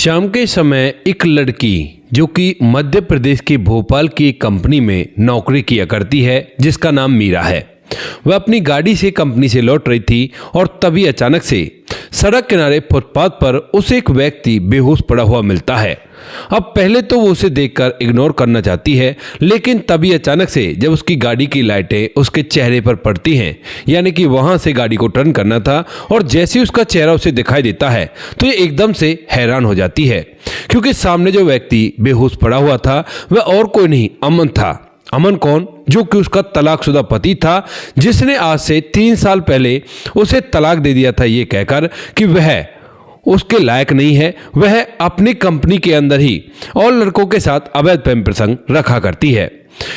शाम के समय एक लड़की जो कि मध्य प्रदेश के भोपाल की एक कंपनी में नौकरी किया करती है, जिसका नाम मीरा है। वह अपनी गाड़ी से कंपनी से लौट रही थी और तभी अचानक से सड़क किनारे फुटपाथ पर उसे एक व्यक्ति बेहोश पड़ा हुआ मिलता है। अब पहले तो वो उसे देखकर इग्नोर करना चाहती है, लेकिन तभी अचानक से जब उसकी गाड़ी की लाइटें उसके चेहरे पर पड़ती हैं, यानी कि वहां से गाड़ी को टर्न करना था, और जैसे ही उसका चेहरा उसे दिखाई देता है तो ये एकदम से हैरान हो जाती है, क्योंकि सामने जो व्यक्ति बेहोश पड़ा हुआ था वह और कोई नहीं, अमन था। अमन कौन? जो कि उसका तलाकशुदा पति था, जिसने आज से 3 साल पहले उसे तलाक दे दिया था, ये कहकर कि वह उसके लायक नहीं है, वह अपनी कंपनी के अंदर ही और लड़कों के साथ अवैध प्रेम प्रसंग रखा करती है।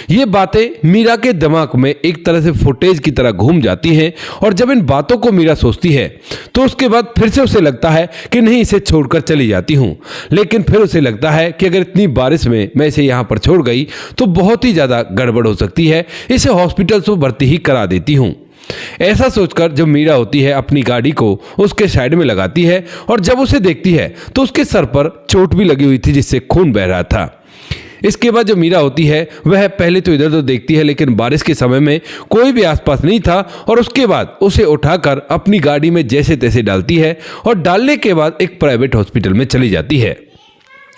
ये बातें मीरा के दिमाग में एक तरह से फुटेज की तरह घूम जाती हैं, और जब इन बातों को मीरा सोचती है तो उसके बाद फिर से उसे लगता है कि नहीं, इसे छोड़कर चली जाती हूँ। लेकिन फिर उसे लगता है कि अगर इतनी बारिश में मैं इसे यहाँ पर छोड़ गई तो बहुत ही ज़्यादा गड़बड़ हो सकती है, इसे हॉस्पिटल से भर्ती ही करा देती हूँ। ऐसा सोचकर जब मीरा होती है अपनी गाड़ी को उसके साइड में लगाती है, और जब उसे देखती है तो उसके सर पर चोट भी लगी हुई थी, जिससे खून बह रहा था। इसके बाद जो मीरा होती है वह पहले तो इधर उधर देखती है, लेकिन बारिश के समय में कोई भी आसपास नहीं था, और उसके बाद उसे उठाकर अपनी गाड़ी में जैसे तैसे डालती है, और डालने के बाद एक प्राइवेट हॉस्पिटल में चली जाती है।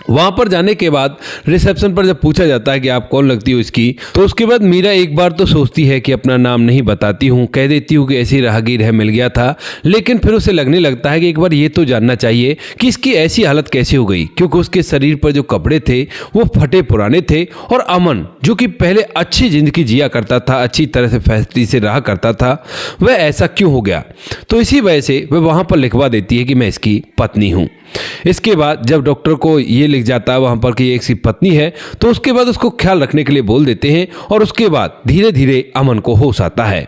वहां पर जाने के बाद रिसेप्शन पर जब पूछा जाता है कि आप कौन लगती हो इसकी, तो उसके बाद मीरा एक बार तो सोचती है कि अपना नाम नहीं बताती हूँ, कह देती हूँ कि ऐसी राहगीर है, मिल गया था। लेकिन फिर उसे लगने लगता है कि एक बार ये तो जानना चाहिए कि इसकी ऐसी हालत कैसे हो गई, क्योंकि उसके शरीर पर जो कपड़े थे वो फटे पुराने थे, और अमन जो कि पहले अच्छी जिंदगी जिया करता था, अच्छी तरह से फैसले से रहा करता था, वह ऐसा क्यों हो गया। तो इसी वजह से वह वहां पर लिखवा देती है कि मैं इसकी पत्नी हूँ। इसके बाद जब डॉक्टर को ये लिख जाता है वहां पर कि ये इसकी पत्नी है, तो उसके बाद उसको ख्याल रखने के लिए बोल देते हैं, और उसके बाद धीरे धीरे अमन को होश आता है।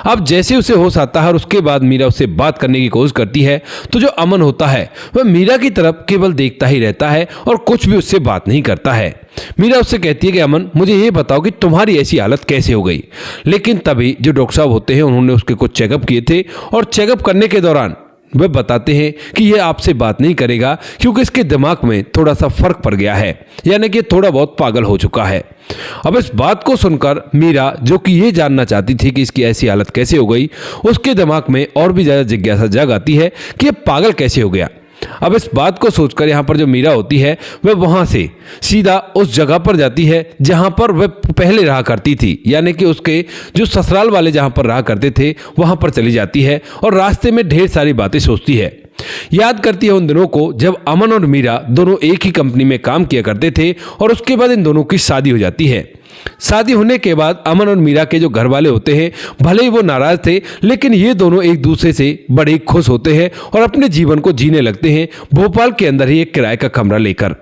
अब जैसे उसे होश आता है और उसके बाद मीरा उससे बात करने की कोशिश करती है, तो जो अमन होता है वह मीरा की तरफ केवल देखता ही रहता है और कुछ भी उससे बात नहीं करता है। मीरा उससे कहती है कि अमन, मुझे ये बताओ कि तुम्हारी ऐसी हालत कैसे हो गई। लेकिन तभी जो डॉक्टर साहब होते हैं उन्होंने उसके कुछ चेकअप किए थे, और चेकअप करने के दौरान वह बताते हैं कि यह आपसे बात नहीं करेगा, क्योंकि इसके दिमाग में थोड़ा सा फर्क पड़ गया है, यानी कि थोड़ा बहुत पागल हो चुका है। अब इस बात को सुनकर मीरा, जो कि ये जानना चाहती थी कि इसकी ऐसी हालत कैसे हो गई, उसके दिमाग में और भी ज्यादा जिज्ञासा जाग आती है कि ये पागल कैसे हो गया। अब इस बात को सोचकर यहाँ पर जो मीरा होती है वह वहां से सीधा उस जगह पर जाती है जहां पर वह पहले रहा करती थी, यानी कि उसके जो ससुराल वाले जहां पर रहा करते थे वहां पर चली जाती है, और रास्ते में ढेर सारी बातें सोचती है। याद करती है उन दिनों को जब अमन और मीरा दोनों एक ही कंपनी में काम किया करते थे, और उसके बाद इन दोनों की शादी हो जाती है। शादी होने के बाद अमन और मीरा के जो घर वाले होते हैं, भले ही वो नाराज थे, लेकिन ये दोनों एक दूसरे से बड़े खुश होते हैं और अपने जीवन को जीने लगते हैं, भोपाल के अंदर ही एक किराए का कमरा लेकर।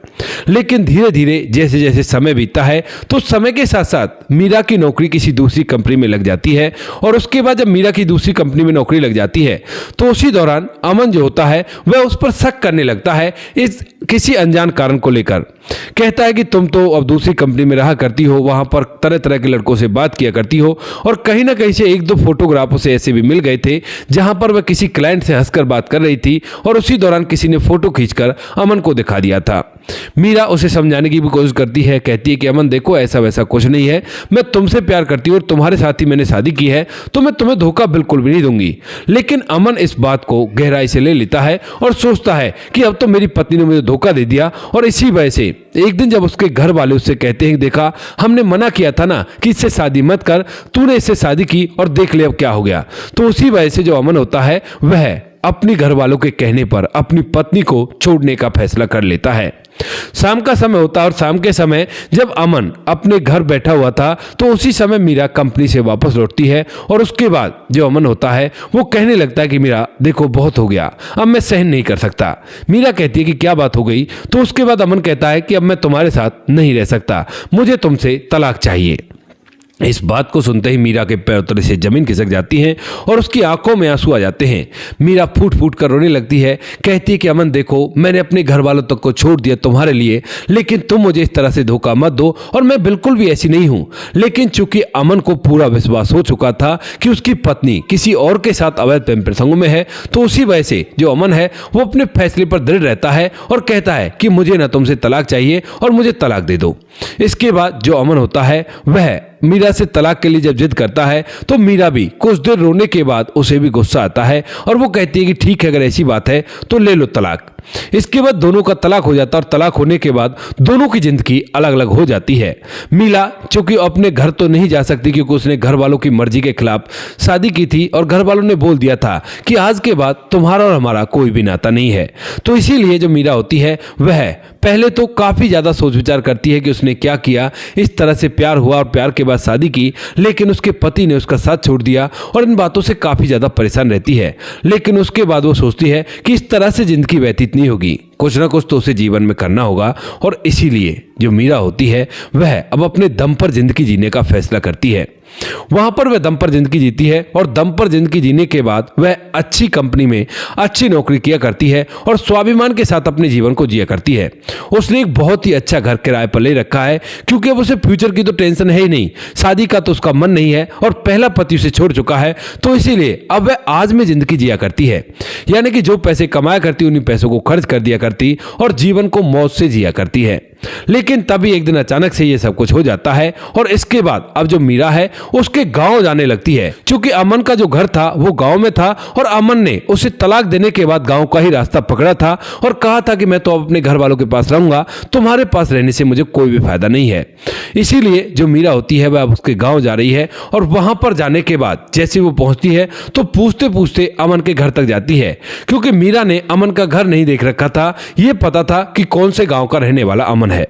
लेकिन धीरे धीरे जैसे जैसे समय बीतता है, तो समय के साथ साथ मीरा की नौकरी किसी दूसरी कंपनी में लग जाती है, और उसके बाद जब मीरा की दूसरी कंपनी में नौकरी लग जाती है, तो उसी दौरान अमन जो होता है वह उस पर शक करने लगता है, इस किसी अनजान कारण को लेकर। कहता है कि तुम तो अब दूसरी कंपनी में रहा करती हो, वहां पर तरह तरह के लड़कों से बात किया करती हो, और कहीं ना कहीं से 1-2 फोटोग्राफ उसे ऐसे भी मिल गए थे जहां पर वह किसी क्लाइंट से हंसकर बात कर रही थी, और उसी दौरान किसी ने फोटो खींचकर अमन को दिखा दिया था। मीरा उसे समझाने की भी कोशिश करती है, कहती है कि अमन देखो, ऐसा वैसा कुछ नहीं है, मैं तुमसे प्यार करती हूँ और तुम्हारे साथ ही मैंने शादी की है, तो मैं तुम्हें धोखा बिल्कुल भी नहीं दूंगी। लेकिन अमन इस बात को गहराई से ले लेता है और सोचता है कि अब तो मेरी पत्नी ने मुझे धोखा दे दिया, और इसी वजह से एक दिन जब उसके घर वाले उससे कहते हैं, देखा हमने मना किया था ना कि इससे शादी मत कर, तूने इससे शादी की और देख ले अब क्या हो गया। तो उसी वजह से जो अमन होता है वह अपनी घर वालों के कहने पर अपनी पत्नी को छोड़ने का फैसला कर लेता है। शाम का समय होता है, और शाम के समय जब अमन अपने घर बैठा हुआ था, तो उसी समय मीरा कंपनी से वापस लौटती है, और उसके बाद जो अमन होता है वो कहने लगता है कि मीरा देखो, बहुत हो गया, अब मैं सहन नहीं कर सकता। मीरा कहती है कि क्या बात हो गई। तो उसके बाद अमन कहता है कि अब मैं तुम्हारे साथ नहीं रह सकता, मुझे तुमसे तलाक चाहिए। इस बात को सुनते ही मीरा के पैरों तले से जमीन खिसक जाती है और उसकी आंखों में आंसू आ जाते हैं। मीरा फूट फूट कर रोने लगती है। कहती है कि अमन देखो, मैंने अपने घर वालों तक को छोड़ दिया तुम्हारे लिए, लेकिन तुम मुझे इस तरह से धोखा मत दो और मैं बिल्कुल भी ऐसी नहीं हूं। लेकिन चूंकि अमन को पूरा विश्वास हो चुका था कि उसकी पत्नी किसी और के साथ अवैध प्रेम प्रसंगों में है, तो उसी वजह से जो अमन है वो अपने फैसले पर दृढ़ रहता है और कहता है कि मुझे ना तुमसे तलाक चाहिए और मुझे तलाक दे दो। इसके बाद जो अमन होता है वह मीरा से तलाक के लिए जब जिद करता है तो मीरा भी कुछ देर रोने के बाद उसे भी गुस्सा आता है और वो कहती है कि ठीक है, अगर ऐसी बात है तो ले लो तलाक। इसके बाद दोनों का तलाक हो जाता है और तलाक होने के बाद दोनों की जिंदगी अलग अलग हो जाती है। मीरा चूंकि अपने घर तो नहीं जा सकती क्योंकि उसने घर वालों की मर्जी के खिलाफ शादी की थी और घर वालों ने बोल दिया था कि आज के बाद तुम्हारा और हमारा कोई भी नाता नहीं है। तो इसीलिए जो मीरा होती है वह पहले तो काफी ज्यादा सोच विचार करती है कि उसने क्या किया, इस तरह से प्यार हुआ और प्यार के बाद शादी की, लेकिन उसके पति ने उसका साथ छोड़ दिया और इन बातों से काफी ज्यादा परेशान रहती है। लेकिन उसके बाद वो सोचती है कि इस तरह से जिंदगी व्यतीत नहीं होगी, कुछ ना कुछ तो उसे जीवन में करना होगा और इसीलिए जो मीरा होती है वह अब अपने दम पर जिंदगी जीने का फैसला करती है। वहां पर वह दम पर जिंदगी जीती है और दम पर जिंदगी जीने के बाद वह अच्छी कंपनी में अच्छी नौकरी किया करती है और स्वाभिमान के साथ अपने जीवन को जिया करती है। उसने एक बहुत ही अच्छा घर किराए पर ले रखा है क्योंकि अब उसे फ्यूचर की तो टेंशन है ही नहीं, शादी का तो उसका मन नहीं है और पहला पति उसे छोड़ चुका है, तो इसीलिए अब वह आज में जिंदगी जिया करती है। यानी कि जो पैसे कमाया करती उन्हीं पैसों को खर्च कर दिया करती और जीवन को मौज से जिया करती है। लेकिन तभी एक दिन अचानक से ये सब कुछ हो जाता है और इसके बाद अब जो मीरा है उसके गांव जाने लगती है। क्योंकि अमन का जो घर था वो गांव में था और अमन ने उसे तलाक देने के बाद गांव का ही रास्ता पकड़ा था और कहा था कि मैं तो अपने घर वालों के पास रहूंगा, तुम्हारे पास रहने से मुझे कोई भी फायदा नहीं है। इसीलिए जो मीरा होती है वह अब उसके गांव जा रही है और वहां पर जाने के बाद जैसे वो पहुंचती है तो पूछते पूछते अमन के घर तक जाती है। क्योंकि मीरा ने अमन का घर नहीं देख रखा था, ये पता था कि कौन से गांव का रहने वाला अमन है।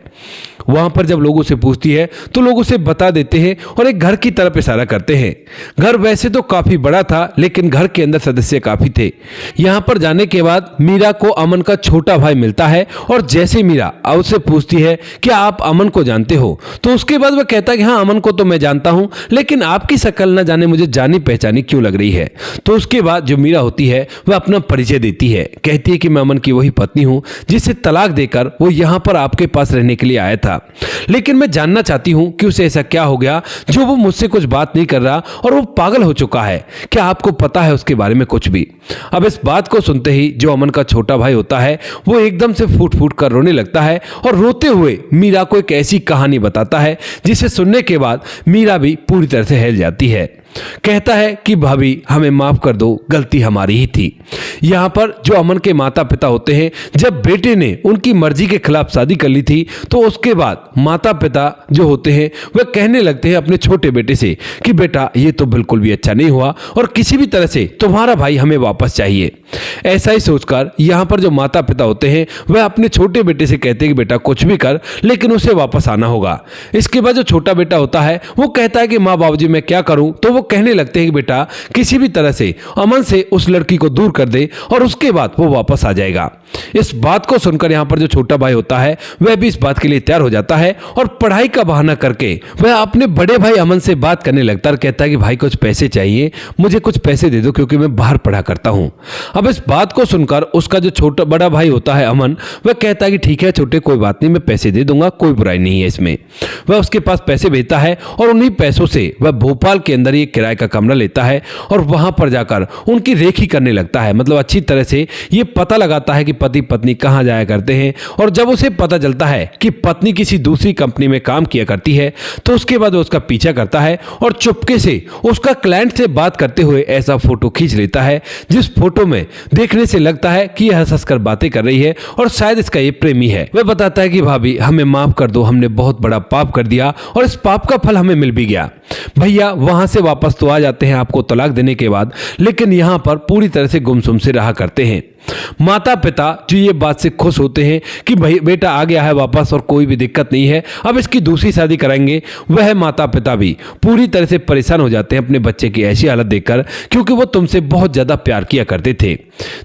वहां पर जब लोगों से पूछती है तो लोग उसे बता देते हैं और एक घर की तरफ इशारा करते हैं। घर वैसे तो काफी बड़ा था लेकिन घर के अंदर सदस्य काफी थे। यहां पर जाने के बाद मीरा को अमन का छोटा भाई मिलता है और जैसे मीरा उससे पूछती है कि आप अमन को जानते हो, तो उसके बाद वह कहता है कि हाँ, अमन को तो मैं जानता हूं, लेकिन आपकी शक्ल ना जाने मुझे जानी पहचानी क्यों लग रही है। तो उसके बाद जो मीरा होती है वह अपना परिचय देती है, कहती है कि मैं अमन की वही पत्नी हूं जिसे तलाक देकर वो यहां पर आपके पास रहने के लिए आया था, लेकिन मैं जानना चाहती हूं कि उसे ऐसा क्या हो गया जो वो मुझसे कुछ बात नहीं कर रहा और वो पागल हो चुका है। क्या आपको पता है उसके बारे में कुछ भी? अब इस बात को सुनते ही जो अमन का छोटा भाई होता है वो एकदम से फूट फूट कर रोने लगता है और रोते हुए मीरा को एक ऐसी कहानी बताता है जिसे सुनने के बाद मीरा भी पूरी तरह से हिल जाती है। कहता है कि भाभी हमें माफ कर दो, गलती हमारी ही थी। यहाँ पर जो अमन के माता पिता होते हैं, जब बेटे ने उनकी मर्जी के खिलाफ शादी कर ली थी तो उसके बाद माता पिता जो होते हैं वह कहने लगते हैं अपने छोटे बेटे से कि बेटा ये तो बिल्कुल भी अच्छा नहीं हुआ और किसी भी तरह से तुम्हारा भाई हमें वापस चाहिए। ऐसा ही सोचकर यहाँ पर जो माता पिता होते हैं वह अपने छोटे बेटे से कहते हैं कि बेटा कुछ भी कर लेकिन उसे वापस आना होगा। इसके बाद जो छोटा बेटा होता है वो कहता है कि माँ बाबूजी मैं क्या करूं, तो वो कहने लगते हैं कि बेटा किसी भी तरह से अमन से उस लड़की को दूर कर दे और उसके बाद वो वापस आ जाएगा। इस बात को सुनकर यहाँ पर जो छोटा भाई होता है वह भी इस बात के लिए तैयार हो जाता है और पढ़ाई का बहाना करके वह अपने बड़े भाई अमन से बात करने लगता है। कहता है कि भाई कुछ पैसे चाहिए, मुझे कुछ पैसे दे दो क्योंकि मैं बाहर पढ़ा करता हूँ। अब इस बात को सुनकर उसका जो छोटा बड़ा भाई होता है अमन, वह कहता है कि ठीक है छोटे कोई बात नहीं, मैं पैसे दे दूंगा, कोई बुराई नहीं है इसमें। वह उसके पास पैसे भेजता है और उन्हीं पैसों से वह भोपाल के अंदर एक किराए का कमरा लेता है और वहां पर जाकर उनकी रेखी करने लगता है। मतलब अच्छी तरह से ये पता लगाता है कि पति पत्नी कहां जाया करते हैं और जब उसे पता चलता है कि पत्नी किसी दूसरी कंपनी में काम किया करती है तो उसके बाद वो उसका पीछा करता है और चुपके से उसका क्लाइंट से बात करते हुए ऐसा फोटो खींच लेता है जिस फोटो में देखने से लगता है कि यह हंसकर बातें कर रही है और शायद इसका ये प्रेमी है। वह बताता है कि भाभी हमें माफ कर दो, हमने बहुत बड़ा पाप कर दिया और इस पाप का फल हमें मिल भी गया। भैया वहां से वापस तो आ जाते हैं आपको तलाक देने के बाद, लेकिन यहां पर पूरी तरह से गुमसुम से रहा करते हैं। माता पिता जो ये बात से खुश होते हैं कि भाई बेटा आ गया है वापस और कोई भी दिक्कत नहीं है, अब इसकी दूसरी शादी कराएंगे, वह माता पिता भी पूरी तरह से परेशान हो जाते हैं अपने बच्चे की ऐसी हालत देखकर, क्योंकि वो तुमसे बहुत ज्यादा प्यार किया करते थे।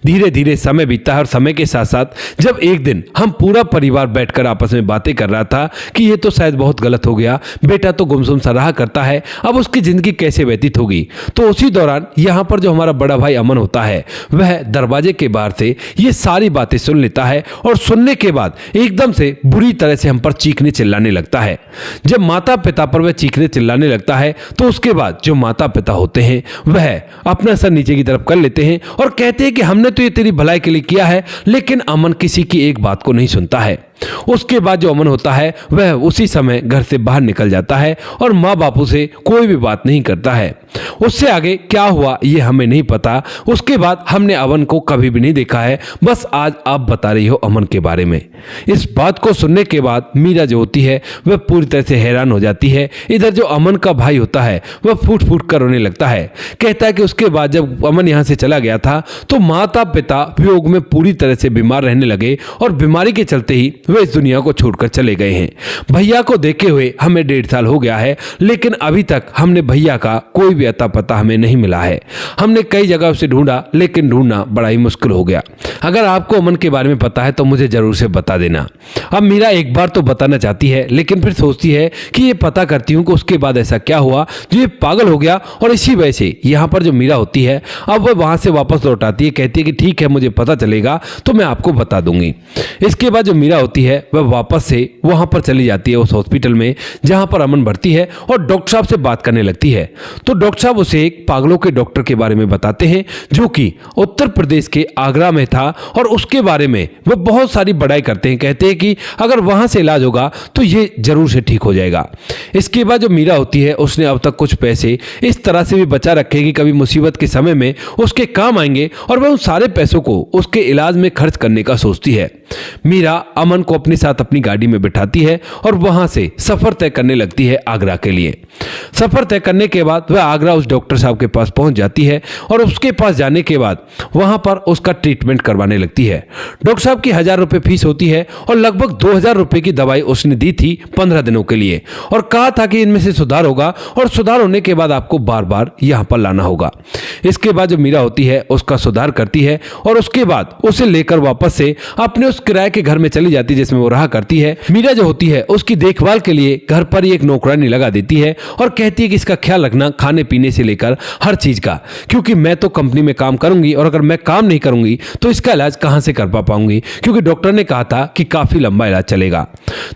धीरे धीरे समय बीतता है और समय के साथ साथ जब एक दिन हम पूरा परिवार बैठकर आपस में बातें कर रहा था कि ये तो शायद बहुत गलत हो गया, बेटा तो गुमसुम सा रहा करता है, अब उसकी जिंदगी कैसे व्यतीत होगी। तो उसी दौरान यहाँ पर जो हमारा बड़ा भाई अमन होता है वह दरवाजे के बाहर से ये सारी बातें सुन लेता है और सुनने के बाद एकदम से बुरी तरह से हम पर चीखने चिल्लाने लगता है। जब माता पिता पर वह चीखने चिल्लाने लगता है तो उसके बाद जो माता पिता होते हैं वह अपना सर नीचे की तरफ कर लेते हैं और कहते हैं कि हमने तो ये तेरी भलाई के लिए किया है, लेकिन अमन किसी की एक बात को नहीं सुनता है। उसके बाद जो अमन होता है वह उसी समय घर से बाहर निकल जाता है और माँ बापू से कोई भी बात नहीं करता है। उससे आगे क्या हुआ ये हमें नहीं पता। उसके बाद हमने अमन को कभी भी नहीं देखा है, बस आज आप बता रही हो अमन के बारे में। इस बात को सुनने के बाद मीरा जो होती है वह पूरी तरह से हैरान हो जाती है। इधर जो अमन का भाई होता है वह फूट फूट कर रोने लगता है। कहता है कि उसके बाद जब अमन यहाँ से चला गया था तो माता पिता वियोग में पूरी तरह से बीमार रहने लगे और बीमारी के चलते ही वे इस दुनिया को छोड़कर चले गए हैं। भैया को देखे हुए हमें 1.5 साल हो गया है, लेकिन अभी तक हमने भैया का कोई भी अता पता हमें नहीं मिला है। हमने कई जगह उसे ढूंढा, लेकिन ढूंढना बड़ा ही मुश्किल हो गया। अगर आपको अमन के बारे में पता है तो मुझे जरूर से बता देना। अब मीरा एक बार तो बताना चाहती है, लेकिन फिर सोचती है कि ये पता करती हूँ कि उसके बाद ऐसा क्या हुआ जो ये पागल हो गया, और इसी वजह से यहाँ पर जो मीरा होती है अब वह वहां से वापस लौट आती है। कहती है कि ठीक है, मुझे पता चलेगा तो मैं आपको बता दूंगी। इसके बाद जो मीरा होती है वह वापस से वहां पर चली जाती है उस हॉस्पिटल में जहां पर अमन भर्ती है और डॉक्टर साहब से बात करने लगती है। तो डॉक्टर साहब उसे एक पागलों के डॉक्टर के बारे में बताते हैं जो कि उत्तर प्रदेश के आगरा में था, और उसके बारे में वह बहुत सारी बड़ाई करते हैं। कहते हैं कि अगर वहां से इलाज होगा तो ये जरूर से ठीक हो जाएगा। इसके बाद जो मीरा होती है उसने अब तक कुछ पैसे इस तरह से भी बचा रखे कि कभी मुसीबत के समय में उसके काम आएंगे, और वह उन सारे पैसों को उसके इलाज में खर्च करने का सोचती है। मीरा अमन को अपने साथ अपनी गाड़ी में बिठाती है और वहां से सफर तय करने लगती है आगरा के लिए। सफर तय करने के बाद वह आगरा उस डॉक्टर साहब के पास पहुंच जाती है और उसके पास जाने के बाद वहां पर उसका ट्रीटमेंट करवाने लगती है। डॉक्टर साहब की 1000 रुपए फीस होती है और लगभग 2000 रुपए की दवाई उसने दी थी 15 दिनों के लिए, और कहा था कि इनमें से सुधार होगा और सुधार होने के बाद आपको बार बार यहां पर लाना होगा। इसके बाद जो मीरा होती है उसका सुधार करती है और उसके बाद उसे लेकर वापस से अपने उस किराए के घर में चली जाती है जिसमें वो रहा करती है। मीरा जो होती है उसकी देखभाल के लिए घर पर ही एक नौकरानी लगा देती है और कहती है कि इसका ख्याल रखना खाने पीने से लेकर हर चीज का, क्योंकि मैं तो कंपनी में काम करूंगी और अगर मैं काम नहीं करूंगी तो इसका इलाज कहां से कर पाऊंगी, क्योंकि डॉक्टर ने कहा था कि काफी लंबा इलाज चलेगा।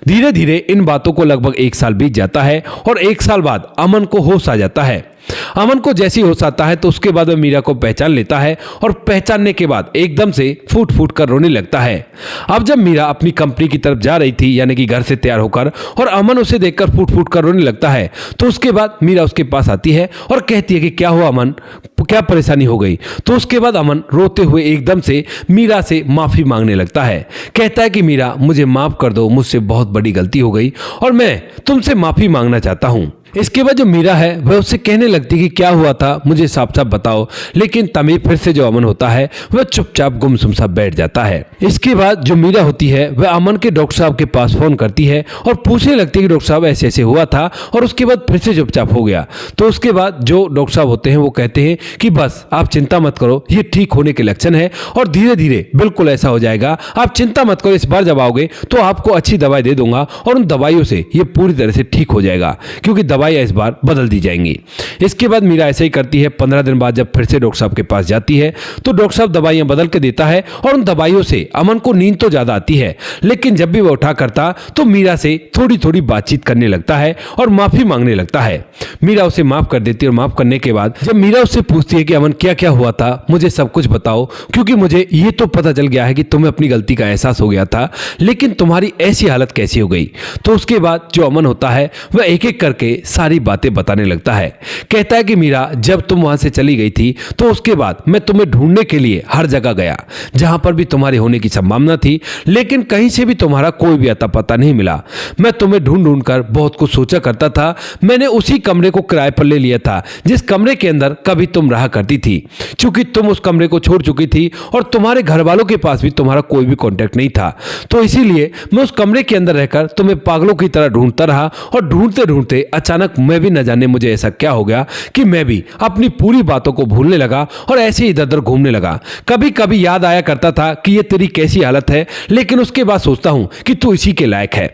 धीरे धीरे इन बातों को लगभग 1 साल बीत जाता है और 1 साल बाद अमन को होश आ जाता है। अमन को जैसे ही होश आता है तो उसके बाद वह मीरा को पहचान लेता है और पहचानने के बाद एकदम से फूट फूट कर रोने लगता है। अब जब मीरा अपनी कंपनी की तरफ जा रही थी, यानी कि घर से तैयार होकर, और अमन उसे देखकर फूट फूट कर रोने लगता है, तो उसके बाद मीरा उसके पास आती है और कहती है कि क्या हुआ अमन, क्या परेशानी हो गई। तो उसके बाद अमन रोते हुए एकदम से मीरा से माफी मांगने लगता है। कहता है कि मीरा मुझे माफ कर दो, मुझसे बहुत बड़ी गलती हो गई और मैं तुमसे माफी मांगना चाहता हूं। इसके बाद जो मीरा है वह उससे कहने लगती कि क्या हुआ था मुझे साफ साफ बताओ, लेकिन तभी फिर से जो अमन होता है वह चुपचाप गुमसुम सा बैठ जाता है। इसके बाद जो मीरा होती है वह अमन के डॉक्टर साहब के पास फोन करती है और पूछने लगती है कि डॉक्टर साहब ऐसे ऐसे हुआ था, और उसके बाद फिर से चुपचाप हो गया। तो उसके बाद जो डॉक्टर साहब होते हैं वो कहते हैं कि बस आप चिंता मत करो, ये ठीक होने के लक्षण है और धीरे धीरे बिल्कुल ऐसा हो जाएगा, आप चिंता मत करो, इस बार जब आओगे तो आपको अच्छी दवाई दे दूंगा और उन दवाइयों से ये पूरी तरह से ठीक हो जाएगा, क्योंकि दवाइयां इस बार बदल दी जाएंगी। इसके बाद मीरा ऐसे ही करती है। 15 दिन बाद जब फिर से डॉक्टर साहब के पास जाती है तो डॉक्टर साहब दवाइयां बदल के देता है और उन दवाइयों से अमन को नींद तो ज्यादा आती है, लेकिन जब भी वह उठा करता तो मीरा से थोड़ी थोड़ी बातचीत करने लगता है और माफी मांगने लगता है। मीरा उसे माफ कर देती है और माफ करने के बाद जब मीरा उससे पूछती है कि अमन क्या क्या हुआ था, मुझे सब कुछ बताओ, क्योंकि मुझे ये तो पता चल गया है कि तुम्हें अपनी गलती का एहसास हो गया था, लेकिन तुम्हारी ऐसी हालत कैसी हो गई। तो उसके बाद जो अमन होता है वह एक एक करके सारी बातें बताने लगता है। कहता है कि मीरा, जब तुम वहां से चली गई थी तो उसके बाद मैं तुम्हें ढूंढने के लिए हर जगह गया जहां पर भी तुम्हारे होने की संभावना थी, लेकिन कहीं से भी तुम्हारा कोई भी अता पता नहीं मिला। मैं तुम्हें ढूंढ ढूंढ कर बहुत कुछ सोचा करता था। मैंने उसी कमरे को किराए पर ले लिया था जिस कमरे के अंदर कभी तुम रहा करती थी। चूंकि तुम उस कमरे को छोड़ चुकी थी और तुम्हारे घर वालों के पास भी तुम्हारा कोई भी कांटेक्ट नहीं था, तो इसीलिए मैं उस कमरे के अंदर रहकर तुम्हें पागलों की तरह ढूंढता रहा। और ढूंढते ढूंढते अचानक मैं भी न जाने मुझे ऐसा क्या हो गया कि मैं भी अपनी पूरी बातों को भूलने लगा और ऐसे इधर उधर घूमने लगा। कभी कभी याद आया करता था कि ये तेरी कैसी हालत है, लेकिन उसके बाद सोचता हूं कि तू इसी के लायक है।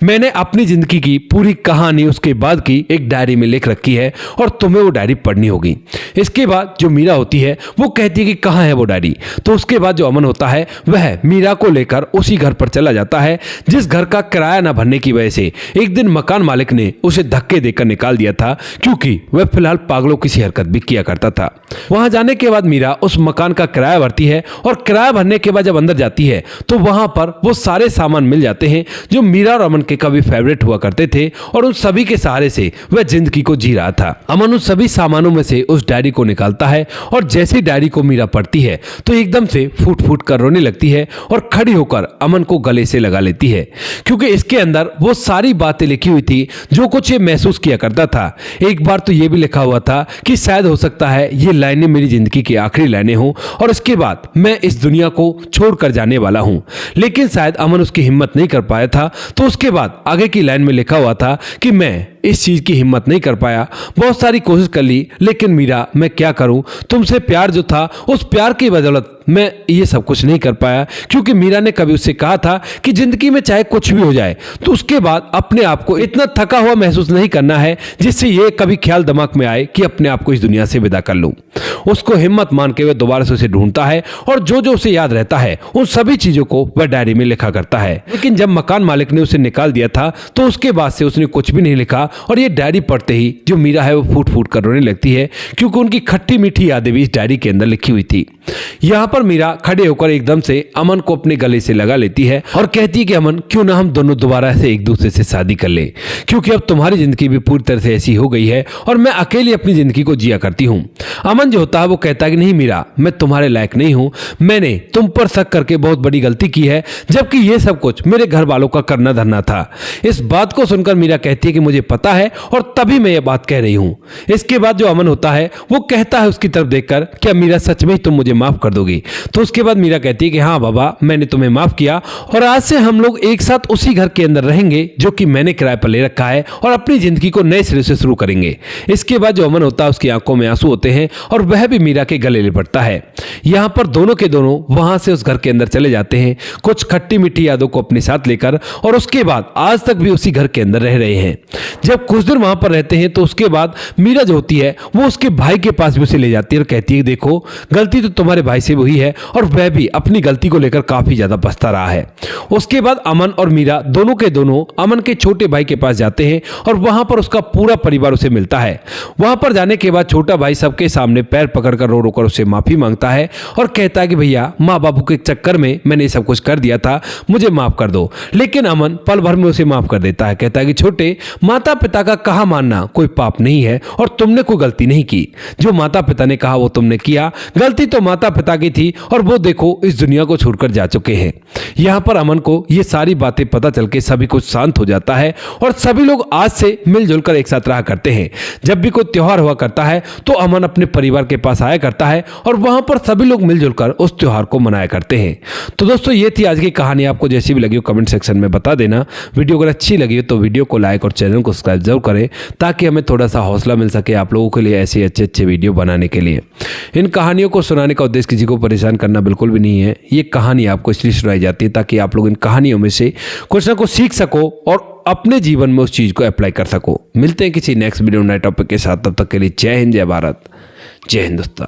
मैंने अपनी जिंदगी की पूरी कहानी उसके बाद की एक डायरी में लिख रखी है और तुम्हें वो डायरी पढ़नी होगी। इसके बाद जो मीरा होती है वो कहती है कि कहाँ है वो डायरी। तो उसके बाद जो अमन होता है वह मीरा को लेकर उसी घर पर चला जाता है जिस घर का किराया न भरने की वजह से एक दिन मकान मालिक ने उसे धक्के देकर निकाल दिया था, क्योंकि वह फिलहाल पागलों की सी हरकत भी किया करता था। वहां जाने के बाद मीरा उस मकान का किराया भरती है और किराया भरने के बाद जब अंदर जाती है तो वहां पर वो सारे सामान मिल जाते हैं जो मीरा अमन के कभी फेवरेट हुआ करते थे और उन सभी के सहारे से वह जिंदगी को जी रहा था। अमन उन सभी सामानों में से उस डायरी को निकालता है और जैसे डायरी को मीरा पढ़ती है तो एकदम से फूट फूट कर रोने लगती है और खड़ी होकर अमन को गले से लगा लेती है, क्योंकि इसके अंदर वो सारी बातें लिखी हुई थी जो कुछ ये महसूस किया करता था। एक बार तो ये भी लिखा हुआ था कि शायद हो सकता है ये लाइनें मेरी जिंदगी की आखिरी लाइनें हों और इसके बाद मैं इस दुनिया को छोड़कर जाने वाला हूं। लेकिन शायद अमन उसकी हिम्मत नहीं कर पाया था। तो उसके बाद आगे की लाइन में लिखा हुआ था कि मैं इस चीज की हिम्मत नहीं कर पाया, बहुत सारी कोशिश कर ली, लेकिन मीरा मैं क्या करूं, तुमसे प्यार जो था उस प्यार की बदौलत मैं ये सब कुछ नहीं कर पाया। क्योंकि मीरा ने कभी उससे कहा था कि जिंदगी में चाहे कुछ भी हो जाए तो उसके बाद अपने आप को इतना थका हुआ महसूस नहीं करना है जिससे ये कभी ख्याल दिमाग में आए कि अपने आप को इस दुनिया से विदा कर लूं। उसको हिम्मत मान के वह दोबारा से उसे ढूंढता है और जो जो उसे याद रहता है उन सभी चीजों को वह डायरी में लिखा करता है। लेकिन जब मकान मालिक ने उसे निकाल दिया था तो उसके बाद से उसने कुछ भी नहीं लिखा और ये डायरी पढ़ते ही जो मीरा है वो फूट फूट कर रोने लगती है, क्योंकि उनकी खट्टी मीठी यादें भी इस डायरी के अंदर लिखी हुई थी। यहाँ पर मीरा खड़े होकर एकदम से अमन को अपने गले से लगा लेती है और कहती है कि अमन, क्यों ना हम दोनों दोबारा से एक दूसरे से शादी कर ले, क्योंकि अब तुम्हारी जिंदगी भी पूरी तरह से ऐसी हो गई है और मैं अकेली अपनी जिंदगी को जिया करती हूँ। अमन जो होता है वो कहता है कि नहीं मीरा, मैं तुम्हारे लायक नहीं हूँ, मैंने तुम पर शक करके बहुत बड़ी गलती की है, जबकि ये सब कुछ मेरे घर वालों का करना धरना था। इस बात को सुनकर मीरा कहती है कि मुझे पता है और तभी मैं ये बात कह रही हूँ। इसके बाद जो अमन होता है वो कहता है उसकी तरफ देखकर, क्या मीरा सच में ही तुम मुझे माफ कर दोगी? तो उसके बाद मीरा कहती है कि हाँ बाबा, मैंने तुम्हें माफ किया और आज से हम लोग एक साथ उसी घर के अंदर रहेंगे जो कि मैंने किराए पर ले रखा है और अपनी जिंदगी को नए सिरे से शुरू करेंगे। इसके बाद जो अमन होता है उसकी आंखों में आंसू होते हैं और वह भी मीरा के गले लिपटता है। यहाँ पर दोनों के दोनों वहां से उस घर के अंदर चले जाते हैं कुछ खट्टी मीठी यादों को अपने साथ लेकर, और उसके बाद आज तक भी उसी घर के अंदर रह रहे हैं। जब कुछ दिन वहां पर रहते हैं तो उसके बाद मीरा जो होती है वो उसके भाई के पास भी उसे ले जाती है और कहती है देखो, गलती तो तुम्हारे भाई से वही है और वह भी अपनी गलती को लेकर काफी ज्यादा पछता रहा है। उसके बाद अमन और मीरा दोनों के दोनों अमन के छोटे भाई के पास जाते हैं और वहां पर उसका पूरा परिवार उसे मिलता है। वहां पर जाने के बाद छोटा भाई सबके सामने पैर पकड़कर रो रो कर उससे माफी मांगता है और कहता है कि भैया, माँ बाबू के चक्कर में मैंने सब कुछ कर दिया था, मुझे माफ कर दो। लेकिन अमन पल भर में उसे माफ कर देता है, कहता है कि छोटे, माता पिता का कहा मानना कोई पाप नहीं है और तुमने कोई गलती नहीं की। जो माता पिता ने कहा वो तुमने किया, गलती तो माता पिता की थी और वो देखो इस दुनिया को छोड़कर जा चुके हैं। यहाँ पर अमन को ये सारी बातें पता चल के सभी कुछ शांत हो जाता है और सभी लोग आज से मिलजुल कर एक साथ रहा करते हैं। जब भी कोई त्योहार हुआ करता है तो अमन अपने परिवार के पास आया करता है और वहां पर सभी लोग मिलजुल कर उस त्योहार को मनाया करते हैं। तो दोस्तों, ये थी आज की कहानी। आपको जैसी भी लगी हो कमेंट सेक्शन में बता देना। वीडियो अगर अच्छी लगी हो तो वीडियो को लाइक और चैनल को सब्सक्राइब जरूर करें, ताकि हमें थोड़ा सा हौसला मिल सके आप लोगों के लिए ऐसे अच्छे अच्छे वीडियो बनाने के लिए। इन कहानियों को सुनाने का उद्देश्य किसी को परेशान करना बिल्कुल भी नहीं है। ये कहानी आपको इसलिए सुनाई जाती है ताकि आप लोग इन कहानियों में से कुछ ना कुछ सीख सको और अपने जीवन में उस चीज को अप्लाई कर सको। मिलते हैं किसी नेक्स्ट वीडियो नए टॉपिक के साथ, तब तक के लिए जय हिंद, जय भारत, जय हिंदुस्तान।